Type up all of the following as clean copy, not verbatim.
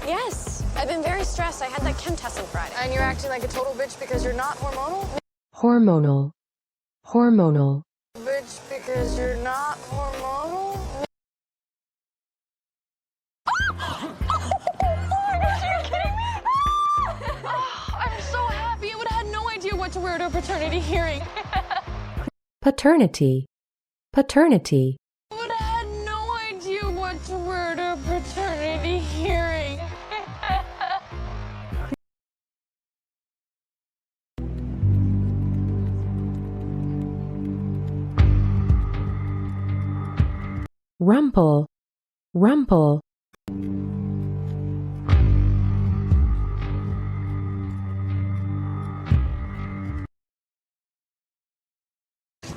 Yes, I've been very stressed. I had that chem test on Friday. And you're acting like a total bitch because you're not hormonal? Hormonal. Hormonal. Bitch because you're not hormonal? I'm so happy. I would have had no idea what to wear to a paternity hearing. Paternity. Paternity. I would have had no idea what to wear to a paternity hearing. Rumple. Rumple.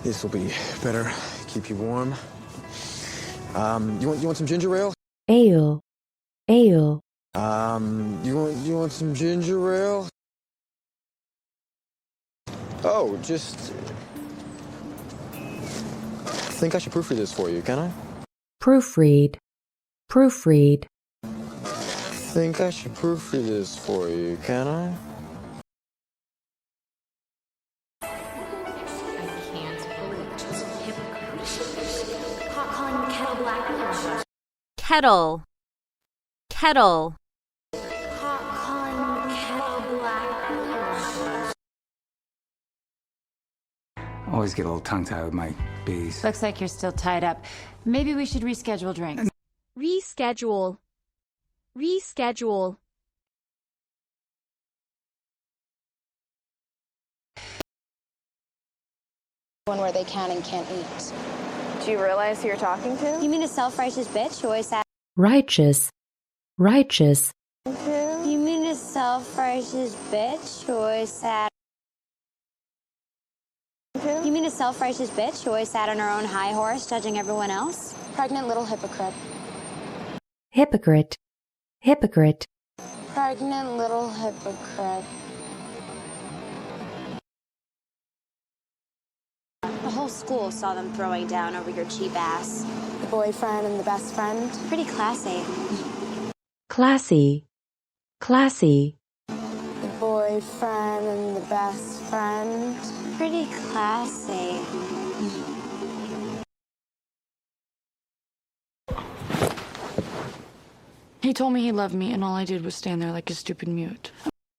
This will be better. Keep you warm. You want some ginger ale? Ale. Ale. You want some ginger ale? Oh, just think I should proofread this for you, can I? Proofread. Proofread. Think I should proofread this for you, can I? Kettle. Kettle. Always get a little tongue-tied with my B's. Looks like you're still tied up. Maybe we should reschedule drinks. Reschedule. Reschedule. One where they can and can't eat. Do you realize who you're talking to? You mean a self-righteous bitch who always sat? Righteous. Righteous. You mean a self-righteous bitch who always sat? You mean a self-righteous bitch who always sat on her own high horse, judging everyone else? Pregnant little hypocrite. Hypocrite. Hypocrite. Pregnant little hypocrite. The whole school saw them throwing down over your cheap ass. The boyfriend and the best friend. Pretty classy. Classy. Classy. The boyfriend and the best friend. Pretty classy. He told me he loved me, and all I did was stand there like a stupid mute.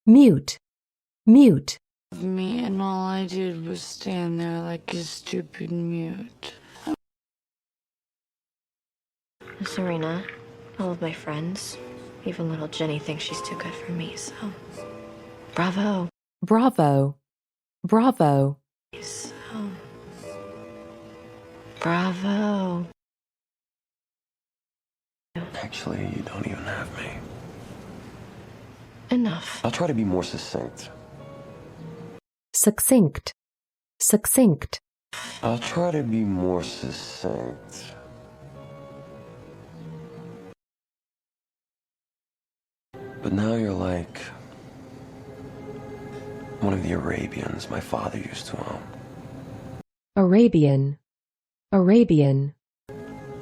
Mute. Mute. Me, and all I did was stand there like a stupid mute. Serena, all of my friends, even little Jenny thinks she's too good for me, so bravo. Bravo. Bravo. So bravo. Actually, you don't even have me. Enough. I'll try to be more succinct. Succinct. Succinct. I'll try to be more succinct. But now you're like one of the Arabians my father used to own. Arabian. Arabian.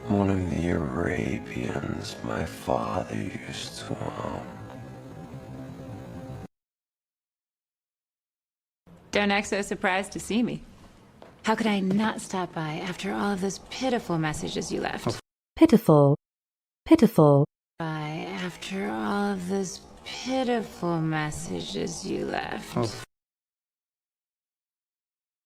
One of the Arabians my father used to own. Don't act so surprised to see me. How could I not stop by after all of those pitiful messages you left? Pitiful. Pitiful. After all of those pitiful messages you left.